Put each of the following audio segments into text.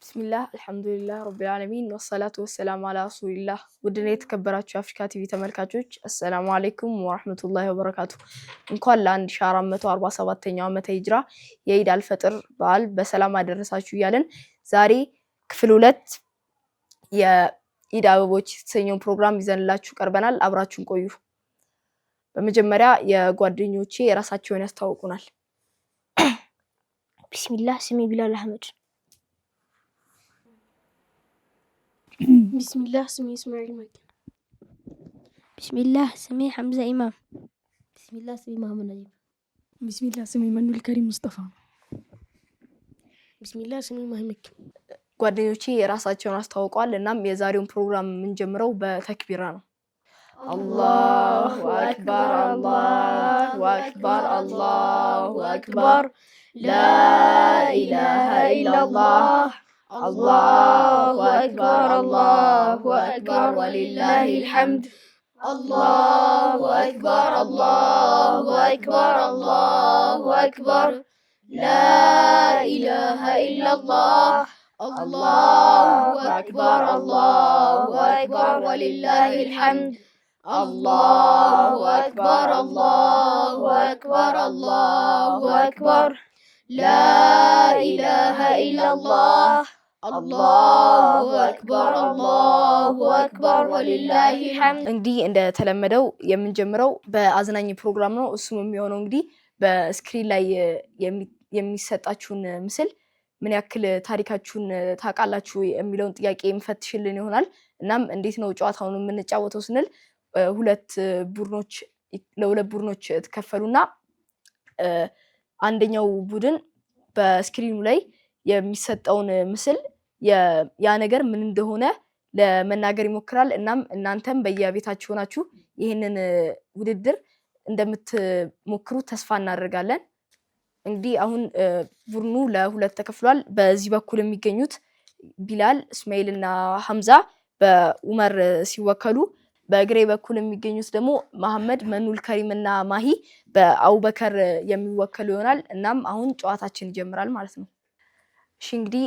بسم الله الحمد لله رب العالمين والصلاة والسلام على رسول الله ودنيت كبرات أفريكا تي في تملكاتوች السلام عليكم ورحمة الله وبركاته እንኳን ለ1447ኛው ዓመተ ሂጅራ የኢድ አልፈጥር በዓል በሰላም አደረሳችሁ እያልን ዛሬ ክፍል 2 የኢድ አበቦች የተሰኘው ፕሮግራም ይዘንላችሁ ቀርበናል አብራችሁን ቆዩ በመጀመሪያ የጓደኞቼ የራሳቸውን ያስተዋውቁናል ቢስሚላህ ስሜ ቢላል አህመድ بسم الله اسمي اسماعيل مكي. بسم الله سمي حمزة إمام. بسم الله سمي محمد نجيب. بسم الله سمي منو الكريم مصطفى. بسم الله سمي مهمك. ጓደኞቼ የራሳቸውን አስተዋውቀዋል እናም የዛሬውን ፕሮግራም የምንጀምረው በተክቢራ ነው አላሁ አክበር አላሁ አክበር አላሁ አክበር ላ ኢላሃ ኢላላህ الله أكبر ولله الحمد الله أكبر لا إله إلا الله الله أكبر ولله الحمد الله أكبر لا إله إلا الله الله أكبر ولله الحمد እንግዲህ እንደተለመደው የምንጀምረው በአዝናኝ ፕሮግራም ነው እሱም የሚሆነው እንግዲህ በስክሪን ላይ የሚሰጣችሁን ምስል ምን ያክል ታሪካችሁን ታቃላችሁ የሚለውን ጥያቄ እንፈትሽልን ይሆናል እናም እንዴት ነው ጨዋታውን የምንጫወተው ስንል ለሁለት ቡድኖች ተከፈሉና አንደኛው ቡድን በስክሪኑ ላይ የሚሰጠውን ምስል ያ ነገር ምን እንደሆነ ለመናገር ይሞክራል እናም እናንተም በየቤታችሁ ሆናችሁ ይሄንን ውድድር እንደምትሞክሩ ተስፋ እናደርጋለን እንግዲህ አሁን ቡድኑ ለሁለት ተከፍሏል በዚህ በኩል የሚገኙት ቢላል እስማኤልና ሐምዛ በኡመር ሲወከሉ በግሬ በኩል የሚገኙት ደግሞ መሐመድ መኑል ከሪምና ማሂ በአቡበከር የሚወከሉ ይሆናል እናም አሁን ጨዋታችን ይጀምራል ማለት ነው እሺ እንግዲህ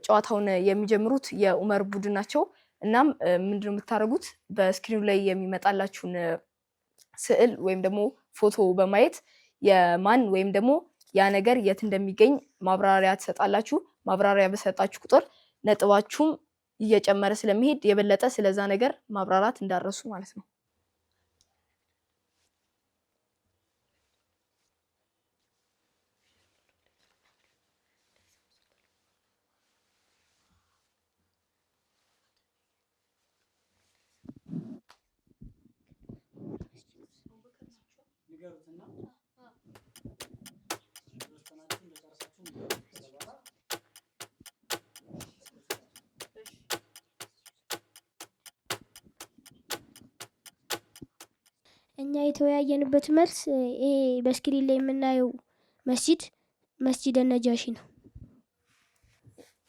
ጨዋታውን የሚጀምሩት የኡመር ቡድን ናቸው እናም ምንድነው የምታደርጉት በስክሪኑ ላይ የሚመጣላችሁን ስዕል ወይም ደግሞ ፎቶ በማየት የማን ወይም ደግሞ ያ ነገር የት እንደሚገኝ ማብራሪያ ትሰጣላችሁ ማብራሪያ በሰጣችሁ ቁጥር ነጥባችሁም እየጨመረ ስለሚሄድ የበለጠ ስለዛ ነገር ማብራራት እንዳረሱ ማለት ነው እኛ የተወያየንበት መልስ ይሄ በስክሪን ላይ የምናየው መስጂድ ነጃሺ ነው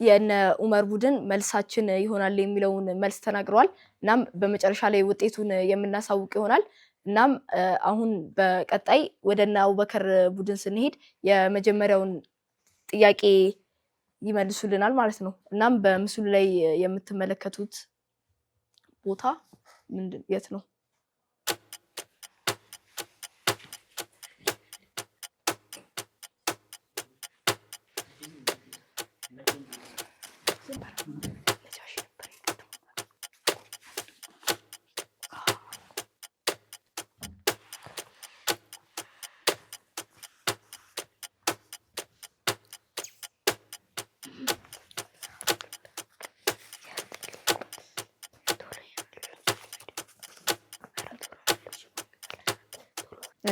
የነ ኡመር ቡድን መልሳችን ይሆናል የሚለውን መልስ ተናግረዋል እናም በመጨረሻ ላይ ውጤቱን የምናሳውቅ ይሆናል እናም አሁን በቀጣይ ወደና አቡበከር ቡድን ስንሄድ የመጀመሪያውን ጥያቄ ይመልሱልናል ማለት ነው እናም በምስሉ ላይ የምትመለከቱት ቦታ የት ነው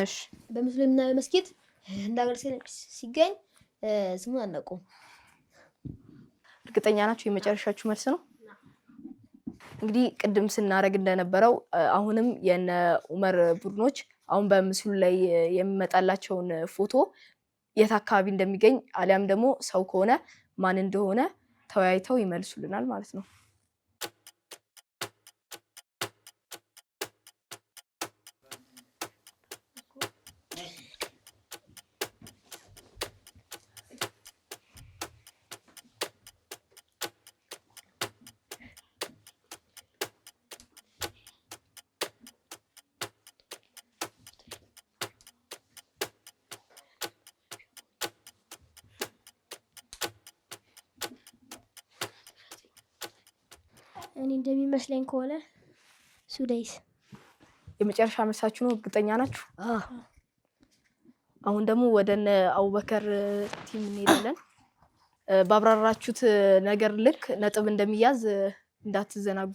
እሺ በምስሉ የምናየው መስጊድ እንዳገር ሲገኝ ስሙን አናውቀውም እርግጠኛ ናችሁ የመጨረሻችሁ መልስ ነው እንግዲህ ቅድም ስናረግ እንደነበረው አሁንም የነ ኡመር ቡድኖች አሁን በምስሉ ላይ የሚመጣላቸውን ፎቶ የት አካባቢ እንደሚገኝ አሊያም ደግሞ ሰው ከሆነ ማን እንደሆነ ተወያይተው ይመልሱልናል ማለት ነው እኔ እንደሚመስለኝ ከሆነ ሱዳይስ። የመጨረሻ መልሳችሁ ነው? እርግጠኛ ናችሁ? አሁን ደግሞ ወደ እነ አቡበከር ቲም እንሄዳለን። ባብራራችሁት ነገር ልክ ነጥብ እንደሚያዝ እንዳትዘናጉ።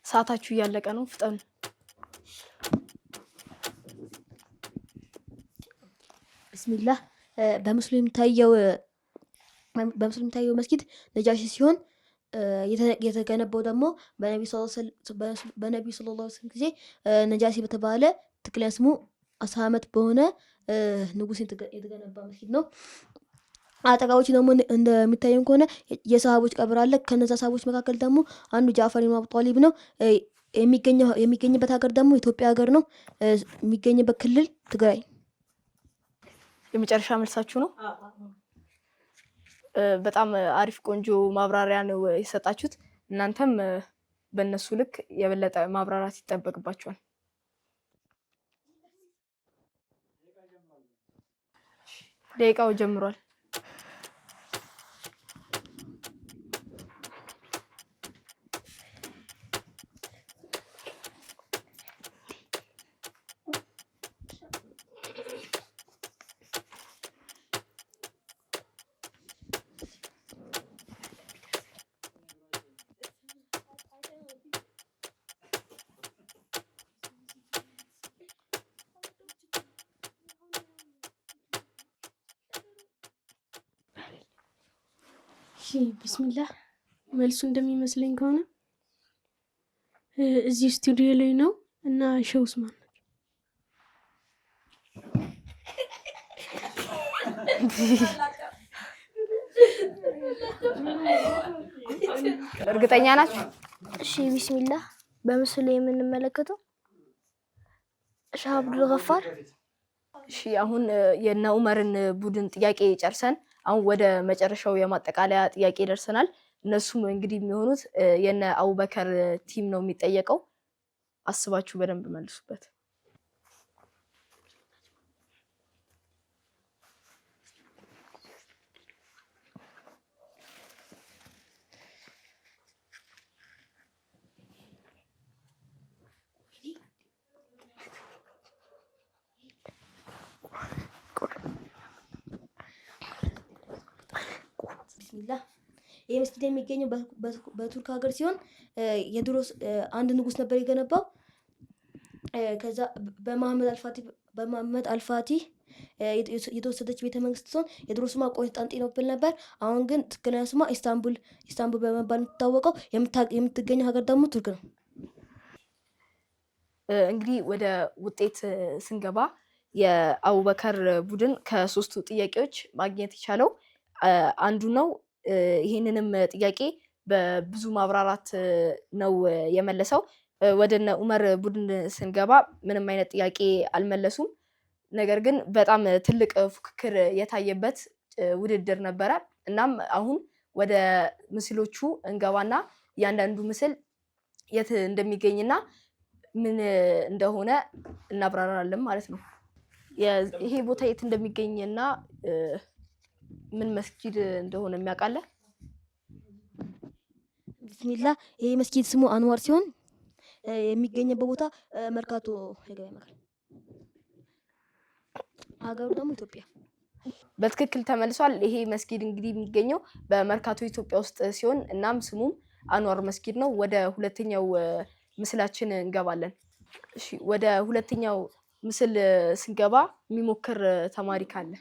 ሰዓታችሁ እያለቀ ነው፣ ፍጠኑ። ቢስሚላህ በምስሉ የሚታየው መስጊድ ነጃሺ ሲሆን የተገነባው ደግሞ በነቢዩ ሰለላሁ ዐለይሂ ወሰለም ጊዜ ነጃሺ በተባለ ትክክለኛ ስሙ 10 ዓመት በሆነ ንጉስ የተገነባ መስጊድ ነው። አጠቃዎቹ ደግሞ እንደሚታየን ከሆነ የሰሃቦች ቀብር አለ። ከነዛ ሰሃቦች መካከል ደግሞ አንዱ ጃዕፈር ኢብኑ አቡ ጣሊብ ነው። የሚገኝበት ሀገር ደግሞ ኢትዮጵያ ሀገር ነው። የሚገኝበት ክልል ትግራይ። የመጨረሻ መልሳችሁ ነው? በጣም አሪፍ ቆንጆ ማብራሪያ ነው የሰጣችሁት። እናንተም በእነሱ ልክ የበለጠ ማብራራት ይጠበቅባችኋል። ደቂቃው ጀምሯል። ቢስሚላህ መልሱ እንደሚመስለኝ ከሆነ እዚህ ስቱዲዮ ላይ ነው እና ሼህ ኡስማን ናቸው። እርግጠኛ ናችሁ? እሺ ቢስሚላህ በምስሉ ላይ የምንመለከተው ሼህ አብዱል ገፋር። እሺ አሁን የነ ዑመርን ቡድን ጥያቄ ጨርሰን አሁን ወደ መጨረሻው የማጠቃለያ ጥያቄ ደርሰናል። እነሱም እንግዲህ የሚሆኑት የነ አቡበከር ቲም ነው የሚጠየቀው። አስባችሁ በደንብ መልሱበት። ቢስሚላህ ይህ መስጊድ የሚገኘው በቱርክ ሀገር ሲሆን የድሮ አንድ ንጉስ ነበር የገነባው። ከዛ በመሐመድ አልፋቲህ የተወሰደች ቤተ መንግስት ሲሆን የድሮ ስሟ ቆንስጣንጢኖፕል ነበር። አሁን ግን ትክክለኛ ስሟ ኢስታንቡል በመባል የምትታወቀው። የምትገኘው ሀገር ደግሞ ቱርክ ነው። እንግዲህ ወደ ውጤት ስንገባ የአቡበከር ቡድን ከ3ቱ ጥያቄዎች ማግኘት የቻለው አንዱ ነው። ይህንንም ጥያቄ በብዙ ማብራራት ነው የመለሰው። ወደነ ዑመር ቡድን ስንገባ ምንም አይነት ጥያቄ አልመለሱም። ነገር ግን በጣም ትልቅ ፉክክር የታየበት ውድድር ነበረ። እናም አሁን ወደ ምስሎቹ እንገባና እያንዳንዱ ምስል የት እንደሚገኝና ምን እንደሆነ እናብራራለን ማለት ነው። ይሄ ቦታ የት እንደሚገኝና ምን መስጊድ እንደሆነ የሚያውቃለ? ቢስሚላህ ይሄ መስጊድ ስሙ አንዋር ሲሆን የሚገኝበት ቦታ መርካቶ የገበያ ማዕከል፣ ሀገሩ ደግሞ ኢትዮጵያ። በትክክል ተመልሷል። ይሄ መስጊድ እንግዲህ የሚገኘው በመርካቶ ኢትዮጵያ ውስጥ ሲሆን እናም ስሙም አንዋር መስጊድ ነው። ወደ ሁለተኛው ምስላችን እንገባለን። እሺ ወደ ሁለተኛው ምስል ስንገባ የሚሞክር ተማሪ ካለ?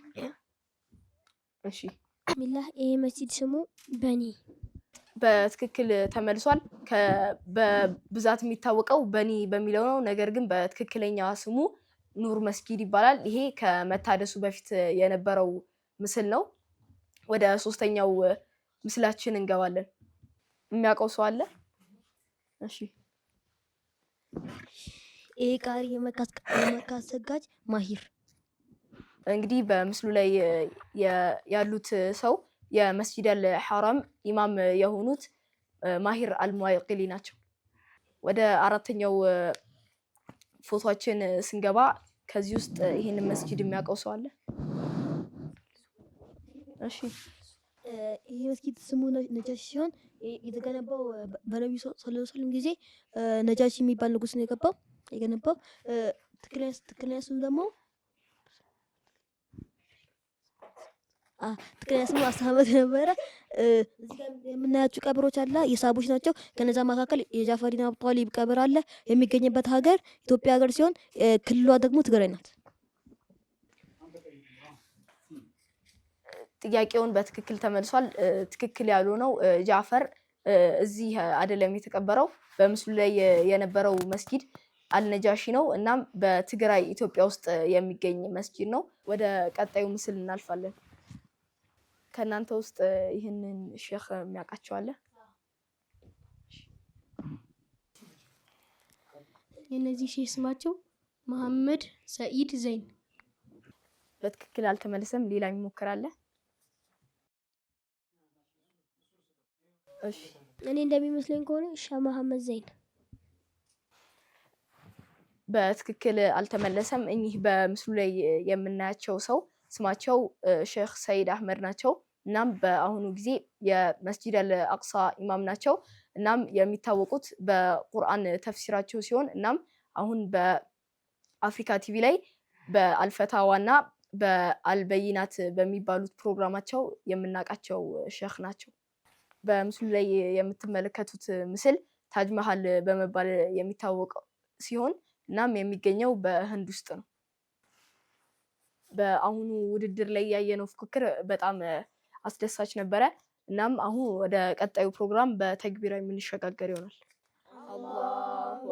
እሺ ቢስሚላህ ይሄ መስጊድ ስሙ በኒ። በትክክል ተመልሷል። በብዛት የሚታወቀው በኒ በሚለው ነው። ነገር ግን በትክክለኛ ስሙ ኑር መስጊድ ይባላል። ይሄ ከመታደሱ በፊት የነበረው ምስል ነው። ወደ ሶስተኛው ምስላችን እንገባለን። የሚያውቀው ሰው አለ? እሺ ቃሪ የመካ ሰጋጅ ማሂር። እንግዲህ በምስሉ ላይ ያሉት ሰው የመስጂድ አልሐራም ኢማም የሆኑት ማሂር አልሙዋቂሊ ናቸው። ወደ አራተኛው ፎቶአችን ስንገባ ከዚህ ውስጥ ይሄንን መስጂድ የሚያውቀው ሰው አለ? እሺ ይሄ መስጊድ ስሙ ነጃሺ ሲሆን የተገነባው በነቢዩ ሰለላሁ ዐለይሂ ወሰለም ጊዜ ነጃሺ የሚባል ንጉስ ነው የገነባው። ትክክለኛ ስሙ ደግሞ ትክክለኛ ስሙ አስሐመድ ነበረ። እዚህ ጋር የምናያቸው ቀብሮች አለ የሳቦች ናቸው። ከነዛ መካከል የጃፈር ኢብኑ አቢ ጣሊብ ቀብር አለ። የሚገኝበት ሀገር ኢትዮጵያ ሀገር ሲሆን ክልሏ ደግሞ ትግራይ ናት። ጥያቄውን በትክክል ተመልሷል። ትክክል ያልሆነው ጃፈር እዚህ አይደለም የተቀበረው። በምስሉ ላይ የነበረው መስጊድ አልነጃሺ ነው። እናም በትግራይ ኢትዮጵያ ውስጥ የሚገኝ መስጊድ ነው። ወደ ቀጣዩ ምስል እናልፋለን። ከእናንተ ውስጥ ይህንን ሼክ የሚያውቃቸው አለ? የነዚህ ሼህ ስማቸው መሐመድ ሰኢድ ዘይን። በትክክል አልተመለሰም። ሌላ ይሞክራል? እሺ እኔ እንደሚመስለኝ ከሆነ ሻህ መሐመድ ዘይን። በትክክል አልተመለሰም። እኚህ በምስሉ ላይ የምናያቸው ሰው ስማቸው ሼክ ሰይድ አህመድ ናቸው። እናም በአሁኑ ጊዜ የመስጂድ አልአቅሳ ኢማም ናቸው። እናም የሚታወቁት በቁርአን ተፍሲራቸው ሲሆን እናም አሁን በአፍሪካ ቲቪ ላይ በአልፈታዋና በአልበይናት በሚባሉት ፕሮግራማቸው የምናውቃቸው ሼክ ናቸው። በምስሉ ላይ የምትመለከቱት ምስል ታጅ መሃል በመባል የሚታወቅ ሲሆን እናም የሚገኘው በህንድ ውስጥ ነው። በአሁኑ ውድድር ላይ ያየነው ፉክክር በጣም አስደሳች ነበረ። እናም አሁን ወደ ቀጣዩ ፕሮግራም በተግቢራ የምንሸጋገር ይሆናል። አላሁ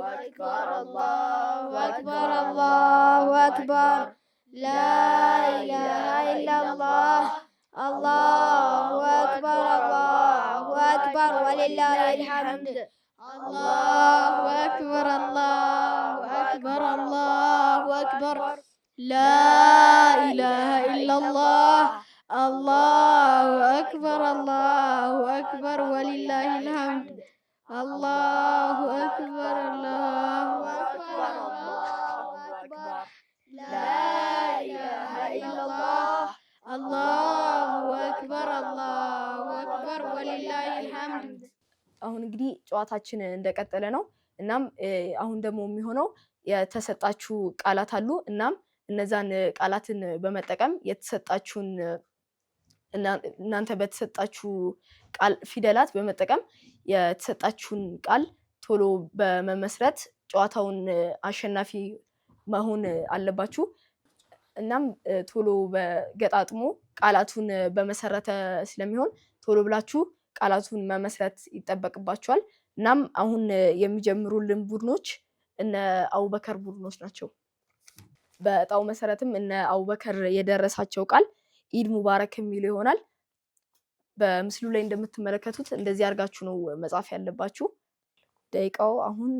አክበር አላሁ አክበር አላሁ አክበር ላ ኢላሃ ኢላላህ አላሁ አክበር አላሁ አክበር ወሊላሂል ሐምድ አላሁ አክበር አላሁ አክበር አላሁ አክበር ላ ኢላሃ ኢላላህ አላሁ አክበር ወሊላሂል ሐምድ አላሁ አክበር አላሁ አክበር ላ ኢላሃ ኢላላህ አላሁ አክበር ወሊላሂል ሐምድ። አሁን እንግዲህ ጨዋታችን እንደቀጠለ ነው። እናም አሁን ደግሞ የሚሆነው የተሰጣችሁ ቃላት አሉ። እናም እነዛን ቃላትን በመጠቀም የተሰጣችሁን እናንተ በተሰጣችሁ ቃል ፊደላት በመጠቀም የተሰጣችሁን ቃል ቶሎ በመመስረት ጨዋታውን አሸናፊ መሆን አለባችሁ። እናም ቶሎ በገጣጥሞ ቃላቱን በመሰረተ ስለሚሆን ቶሎ ብላችሁ ቃላቱን መመስረት ይጠበቅባችኋል። እናም አሁን የሚጀምሩልን ቡድኖች እነ አቡበከር ቡድኖች ናቸው። በእጣው መሰረትም እነ አቡበከር የደረሳቸው ቃል ኢድ ሙባረክ የሚለው ይሆናል። በምስሉ ላይ እንደምትመለከቱት እንደዚህ አድርጋችሁ ነው መጻፍ ያለባችሁ። ደቂቃው አሁን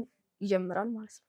ይጀምራል ማለት ነው።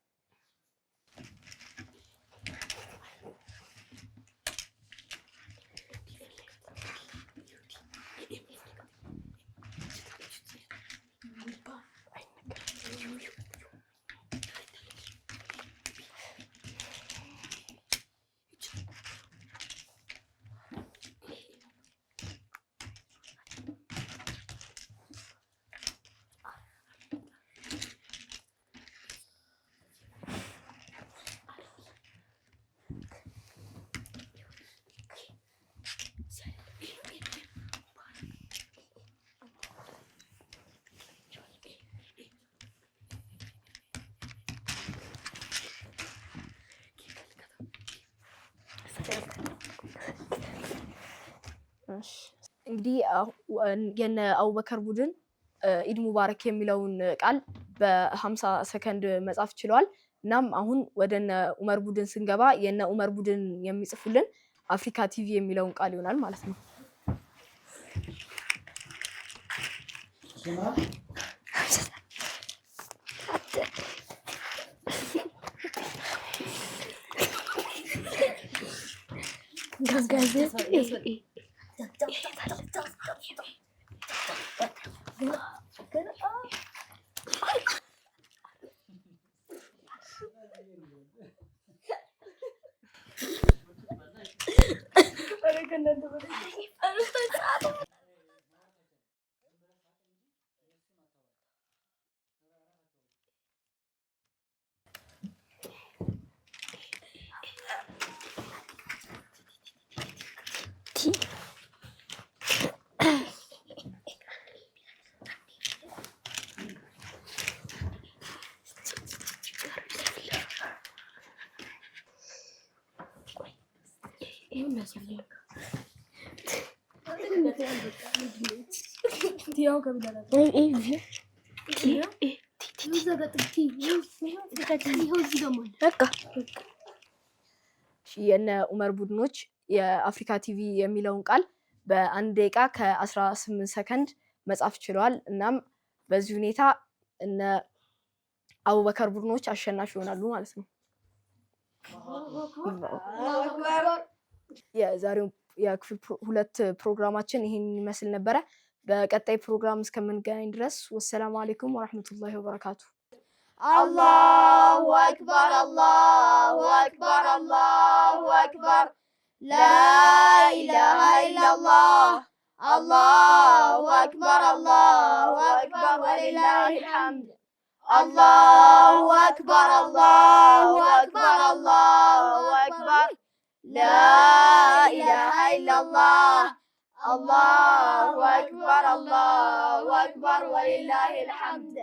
እንግዲህ የነ አቡበከር ቡድን ኢድ ሙባረክ የሚለውን ቃል በ50 ሰከንድ መጻፍ ችለዋል። እናም አሁን ወደነ ዑመር ቡድን ስንገባ የነ ዑመር ቡድን የሚጽፉልን አፍሪካ ቲቪ የሚለውን ቃል ይሆናል ማለት ነው። የነ ኡመር ቡድኖች የአፍሪካ ቲቪ የሚለውን ቃል በአንድ ደቂቃ ከ18 ሰከንድ መጻፍ ችለዋል። እናም በዚህ ሁኔታ እነ አቡበከር ቡድኖች አሸናፊ ይሆናሉ ማለት ነው። የዛሬው የክፍል 2 ፕሮግራማችን ይሄን ይመስል ነበረ። በቀጣይ ፕሮግራም እስከምንገናኝ ድረስ ወሰላሙ አለይኩም ወራህመቱላሂ ወበረካቱ። አላሁ አክበር አላሁ አክበር አላሁ አክበር ላኢላሃ ኢለላህ አላሁ አክበር አላሁ አክበር ወሊላሂል ሐምድ አላሁ አክበር አላሁ አክበር አላሁ አክበር ላኢላሃ ኢለላህ አላሁ አክበር ወሊላሂል ሐምድ